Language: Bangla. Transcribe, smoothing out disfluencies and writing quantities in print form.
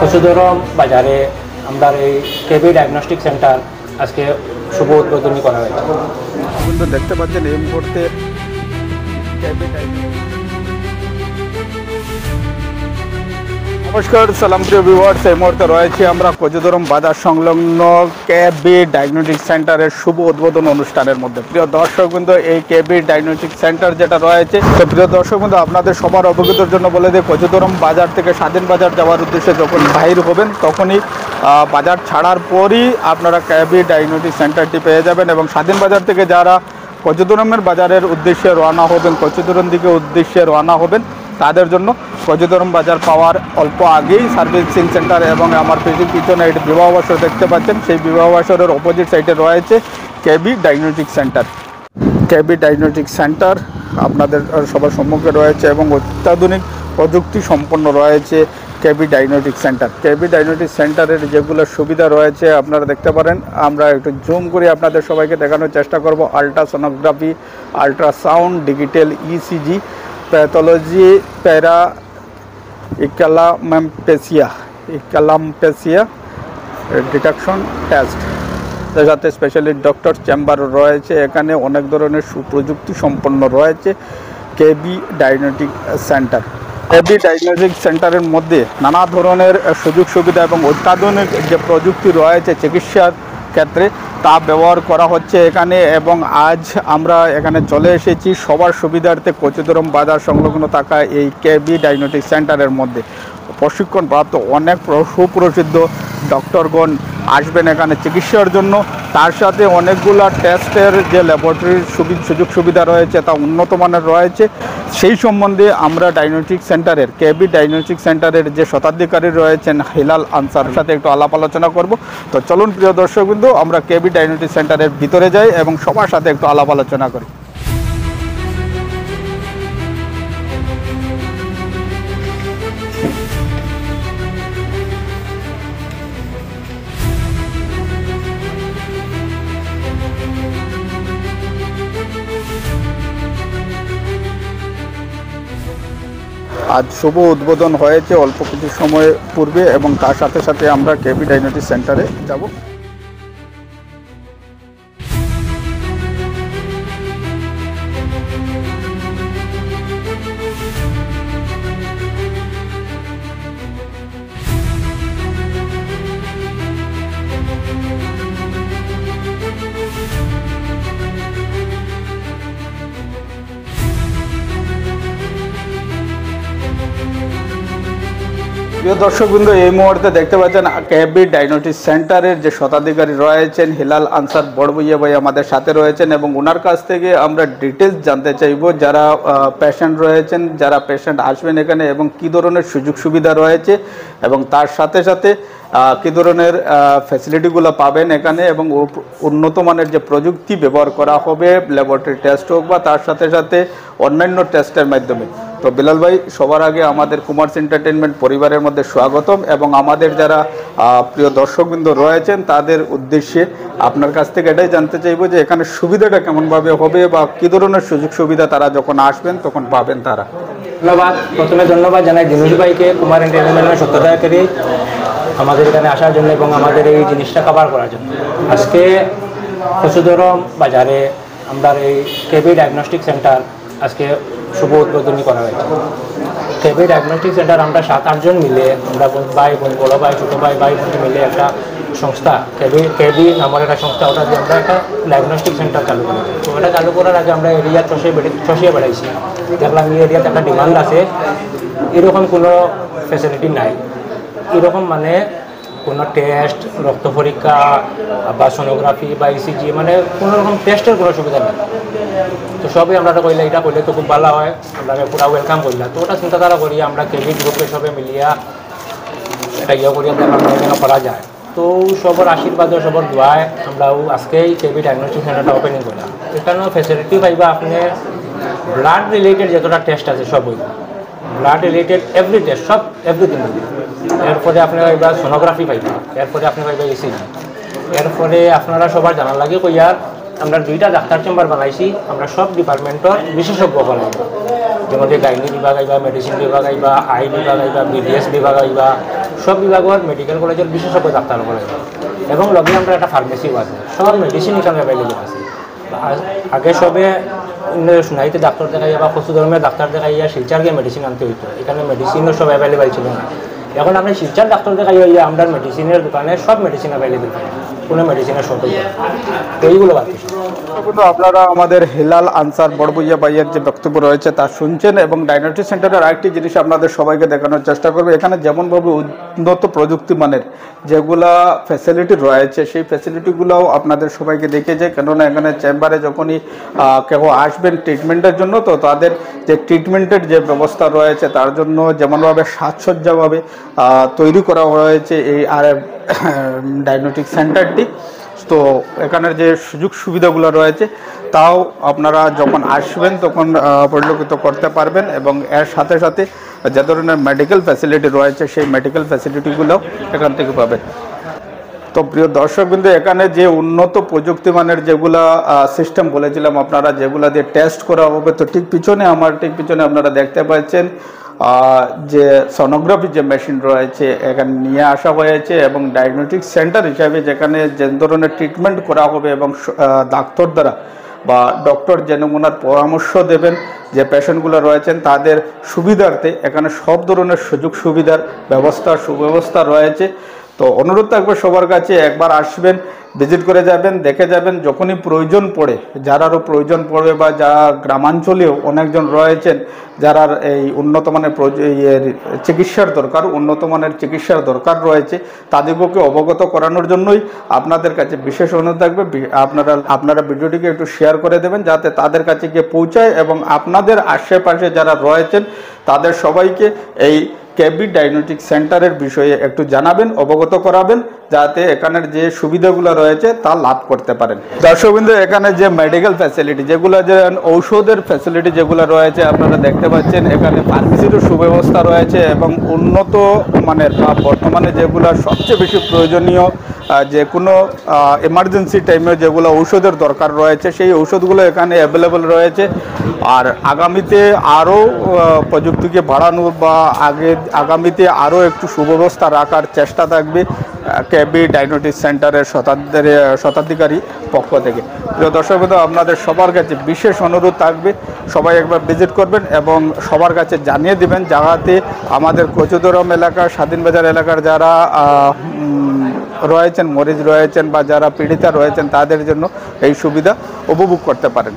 কচুদরম বাজারে আমরা এই কেবি ডায়াগনস্টিক সেন্টার আজকে শুভ উদ্বোধনী করা হয়েছে। কিন্তু দেখতে পাচ্ছেন এই মুহূর্তে নমস্কার, সালাম প্রিয় ভিউয়ার্স। এই মুহূর্তে রয়েছে আমরা কচুদরম বাজার সংলগ্ন কেবি ডায়াগনস্টিক সেন্টারের শুভ উদ্বোধন অনুষ্ঠানের মধ্যে। প্রিয় দর্শক বিন্দু, এই কেবি ডায়াগনস্টিক সেন্টার যেটা রয়েছে, তো প্রিয় দর্শক বিন্দু, আপনাদের সবার অবগতির জন্য বলে দিই, কচুদরম বাজার থেকে স্বাধীন বাজার যাওয়ার উদ্দেশ্যে যখন বাহির হবেন তখনই বাজার ছাড়ার পরই আপনারা কেবি ডায়াগনস্টিক সেন্টারটি পেয়ে যাবেন। এবং স্বাধীন বাজার থেকে যারা কচুদরমের বাজারের উদ্দেশ্যে রওনা হবেন, কচুদরম দিকে উদ্দেশ্যে রওনা হবেন, তাদের জন্য কচুদরম বাজার পাওয়ার অল্প আগেই সার্ভিসিং সেন্টার এবং আমার পিছনে একটি বিবাহ বাসর দেখতে পাচ্ছেন, সেই বিবাহ বাসরের অপোজিট সাইডে রয়েছে কেবি ডায়াগনস্টিক সেন্টার। কেবি ডায়াগনস্টিক সেন্টার আপনাদের সবার সম্মুখে রয়েছে এবং অত্যাধুনিক প্রযুক্তি সম্পন্ন রয়েছে কেবি ডায়াগনস্টিক সেন্টার। কেবি ডায়াগনস্টিক সেন্টারের যেগুলো সুবিধা রয়েছে আপনারা দেখতে পারেন। আমরা একটু জুম করে আপনাদের সবাইকে দেখানোর চেষ্টা করব। Ultrasonography, ultrasound, digital ECG, pathology, প্যারা ইকালামপেসিয়া ডিটেকশন টেস্ট, তার সাথে স্পেশালিস্ট ডক্টর চেম্বার রয়েছে। এখানে অনেক ধরনের সুপ্রযুক্তি সম্পন্ন রয়েছে কেবি ডায়াগনস্টিক সেন্টার। কেবি ডায়াগনস্টিক সেন্টারের মধ্যে নানা ধরনের সুযোগ সুবিধা এবং অত্যাধুনিক যে প্রযুক্তি রয়েছে চিকিৎসার ক্ষেত্রে তা ব্যবহার করা হচ্ছে এখানে। এবং আজ আমরা এখানে চলে এসেছি সবার সুবিধার্থে কচুদরম বাজার সংলগ্ন থাকা এই কেবি ডায়াগনস্টিক সেন্টারের মধ্যে। প্রশিক্ষণপ্রাপ্ত অনেক সুপ্রসিদ্ধ ডক্টরগণ আসবেন এখানে চিকিৎসার জন্য। তার সাথে অনেকগুলো টেস্টের যে ল্যাবরেটরির সুযোগ সুবিধা রয়েছে তা উন্নত মানের রয়েছে। সেই সম্বন্ধে আমরা ডায়াগনস্টিক সেন্টারের কেবি ডায়াগনস্টিক সেন্টারের যে শতাধিকারী রয়েছেন হিলাল আনসারের সাথে একটু আলাপ আলোচনা করব। তো চলুন প্রিয় দর্শকবৃন্দ, আমরা কেবি ডায়াগনস্টিক সেন্টারের ভিতরে যাই এবং সবার সাথে একটু আলাপ আলোচনা করি। আজ শুভ উদ্বোধন হয়েছে অল্প কিছু সময় পূর্বে এবং তার সাথে সাথে আমরা কেবি ডায়াগনস্টিক সেন্টারে যাব। প্রিয় দর্শকবৃন্দ, এই মুহূর্তে দেখতে পাচ্ছেন কেবি ডায়াগনস্টিক সেন্টারের যে শতাধিকারী রয়েছেন হিলাল আনসার বড় ভুইয়া ভাই আমাদের সাথে রয়েছেন এবং ওনার কাছ থেকে আমরা ডিটেলস জানতে চাইব যারা পেশেন্ট রয়েছেন, যারা পেশেন্ট আসবেন এখানে এবং কী ধরনের সুযোগ সুবিধা রয়েছে এবং তার সাথে সাথে কী ধরনের ফ্যাসিলিটিগুলো পাবেন এখানে এবং উন্নত মানের যে প্রযুক্তি ব্যবহার করা হবে ল্যাবরেটরি টেস্ট হোক বা তার সাথে সাথে অন্যান্য টেস্টের মাধ্যমে। তো বিলাল ভাই, সবার আগে আমাদের কুমার্স এন্টারটেনমেন্ট পরিবারের মধ্যে স্বাগতম এবং আমাদের যারা প্রিয় দর্শকবৃন্দ রয়েছেন তাদের উদ্দেশ্যে আপনার কাছ থেকে এটাই জানতে চাইব যে এখানে সুবিধাটা কেমনভাবে হবে বা কী ধরনের সুযোগ সুবিধা তারা যখন আসবেন তখন পাবেন তারা। ধন্যবাদ। প্রথমে ধন্যবাদ জানাই দিনুজ ভাইকে, কুমার এন্টারটেনমেন্টের সত্যতাকারী, আমাদের এখানে আসার জন্য এবং আমাদের এই জিনিসটা কভার করার জন্য। আজকে কচুদরম বাজারে আমরা এই কেবি ডায়াগনস্টিক সেন্টার আজকে শুভ উদ্বোধনী করা হয়েছে। কেবি ডায়াগনস্টিক সেন্টার আমরা 7-8 জন মিলে, আমরা ভাই বোন, বড় ভাই, ছোটো ভাই, ভাই বোন মিলে একটা সংস্থা কেবি নামের একটা সংস্থা, ওটা দিয়ে আমরা একটা ডায়াগনস্টিক সেন্টার চালু করেছি। তো এটা চালু করার আগে আমরা এরিয়া চষিয়ে বেড়াইছি, দেখলাম এই এরিয়াতে একটা ডিমান্ড আছে, এরকম কোনো ফ্যাসিলিটি নাই। এরকম মানে কোনো টেস্ট, রক্ত পরীক্ষা বা সোনোগ্রাফি বা ইসিজি, মানে কোনো রকম টেস্টের কোনো সুবিধা নেই। তো সবই আমরা কইলে এটা করলে তো খুব ভালো হয়, আমরা পুরা ওয়েলকাম করলাম। তো ওটা চিন্তাধারা করি আমরা কেবি গ্রুপে সবে মিলিয়া এটা করিয়া দেখলাম করা যায়। তো সবার আশীর্বাদে, সবার দোয়ায় আমরা আজকেই কেবি ডায়াগনস্টিক সেন্টারটা ওপেনিং করলাম। এখানেও ফ্যাসিলিটি পাইবা আপনি, ব্লাড রিলেটেড যতটা টেস্ট আছে সব হইব, ব্লাড রিলেটেড এভরি টেস্ট, সব এভরিথিং। এরপরে আপনি পাইবা সোনোগ্রাফি পাইবা, এরপরে আপনি পাইবা ইসিজি, এরপরে আপনারা সবার জানার লাগে কইয়ার আমরা 2টা ডাক্তার চেম্বার বানাইছি। আমরা সব ডিপার্টমেন্টের বিশেষজ্ঞ বানাইব, যেমন গাইনি বিভাগ আইবা, মেডিসিন বিভাগ আইবা, আই বিভাগ আইবা, বিডিএস বিভাগ আইবা, সব বিভাগের মেডিকেল কলেজের বিশেষজ্ঞ ডাক্তার কলেজ এবং লগে আমরা একটা ফার্মেসিও আছে, সব মেডিসিন এখানে অ্যাভেলেবল আছে। আগে সবে সোনাইতে ডাক্তার দেখাইয়া বা পশু ধর্মের ডাক্তার দেখাইয়া শিলচার গিয়ে মেডিসিন আনতে হইতো, এখানে মেডিসিনও সব অ্যাভেলেবল ছিল না। এখন আমরা শিলচার ডাক্তার দেখাইয়া আমরা মেডিসিনের দোকানে সব মেডিসিন অ্যাভেলেবল পাই, কোনো মেডিসিনের শর্টেজ নেই, তো এইগুলো বাড়ছে। কিন্তু আপনারা আমাদের হেলাল আনসার বড়বইয়া ভাইয়ের যে বক্তব্য রয়েছে তা শুনছেন এবং ডায়াগনস্টিক সেন্টারের আরেকটি জিনিস আপনাদের সবাইকে দেখানোর চেষ্টা করবে। এখানে যেমনভাবে উন্নত প্রযুক্তি মানের যেগুলা ফ্যাসিলিটি রয়েছে সেই ফ্যাসিলিটিগুলোও আপনাদের সবাইকে দেখে যায়, কেননা এখানে চেম্বারে যখনই কেউ আসবেন ট্রিটমেন্টের জন্য, তো তাদের যে ট্রিটমেন্টের যে ব্যবস্থা রয়েছে তার জন্য যেমনভাবে সাজসজ্জাভাবে তৈরি করা হয়েছে এই ডায়াগনস্টিক সেন্টারটি। তো এখানের যে সুযোগ সুবিধাগুলো রয়েছে তাও আপনারা যখন আসবেন তখন পরিলক্ষিত করতে পারবেন এবং এর সাথে সাথে যে ধরনের মেডিকেল ফ্যাসিলিটি রয়েছে সেই মেডিকেল ফ্যাসিলিটিগুলোও এখান থেকে পাবেন। তো প্রিয় দর্শকবৃন্দ, এখানে যে উন্নত প্রযুক্তিমানের যেগুলা সিস্টেম বলেছিলাম আপনারা, যেগুলা দিয়ে টেস্ট করা হবে, তো ঠিক পিছনে আপনারা দেখতে পাচ্ছেন যে সোনোগ্রাফি যে মেশিন রয়েছে এখানে নিয়ে আসা হয়েছে এবং ডায়াগনস্টিক সেন্টার হিসাবে যেখানে যে ধরনের ট্রিটমেন্ট করা হবে এবং ডাক্তার দ্বারা বা ডক্টর যে নমুনার পরামর্শ দেবেন যে পেশেন্টগুলো রয়েছেন তাদের সুবিধার্থে এখানে সব ধরনের সুযোগ সুবিধার সুব্যবস্থা রয়েছে। তো অনুরোধ থাকবে সবার কাছে একবার আসবেন, ভিজিট করে যাবেন, দেখে যাবেন। যখনই প্রয়োজন পড়ে, যারারও প্রয়োজন পড়বে বা যারা গ্রামাঞ্চলেও অনেকজন রয়েছেন যারা এই উন্নত মানের চিকিৎসার দরকার রয়েছে, তাদেরকে অবগত করানোর জন্যই আপনাদের কাছে বিশেষ অনুরোধ থাকবে আপনারা ভিডিওটিকে একটু শেয়ার করে দেবেন যাতে তাদের কাছে গিয়ে পৌঁছায় এবং আপনাদের আশেপাশে যারা রয়েছেন তাদের সবাইকে এই কেবি ডায়াগনস্টিক সেন্টারের বিষয়ে একটু জানাবেন, অবগত করাবেন, যাতে এখানের যে সুবিধাগুলো রয়েছে তা লাভ করতে পারেন। দর্শকবৃন্দ, এখানে যে মেডিকেল ফ্যাসিলিটি যেগুলো, যে ঔষধের ফ্যাসিলিটি যেগুলো রয়েছে আপনারা দেখতে পাচ্ছেন, এখানে ফার্মেসিরও সুব্যবস্থা রয়েছে এবং উন্নত মানের বা বর্তমানে যেগুলো সবচেয়ে বেশি প্রয়োজনীয় যে কোনো এমার্জেন্সি টাইমে যেগুলো ঔষধের দরকার রয়েছে সেই ঔষধগুলো এখানে অ্যাভেলেবল রয়েছে। আর আগামীতে আরও প্রযুক্তিকে বাড়ানোর বা আগামীতে আরও একটু সুব্যবস্থা রাখার চেষ্টা থাকবে কেবি ডায়াগনস্টিক সেন্টারের শতাধিকারী পক্ষ থেকে। প্রিয় দর্শকবৃন্দ, আপনাদের সবার কাছে বিশেষ অনুরোধ থাকবে সবাই একবার ভিজিট করবেন এবং সবার কাছে জানিয়ে দিবেন যাতে আমাদের কচুদরম এলাকা, স্বাধীনবাজার এলাকার যারা রয়েছেন, মরিচ রয়েছেন বা যারা পীড়িতা রয়েছেন তাদের জন্য এই সুবিধা উপভোগ করতে পারেন।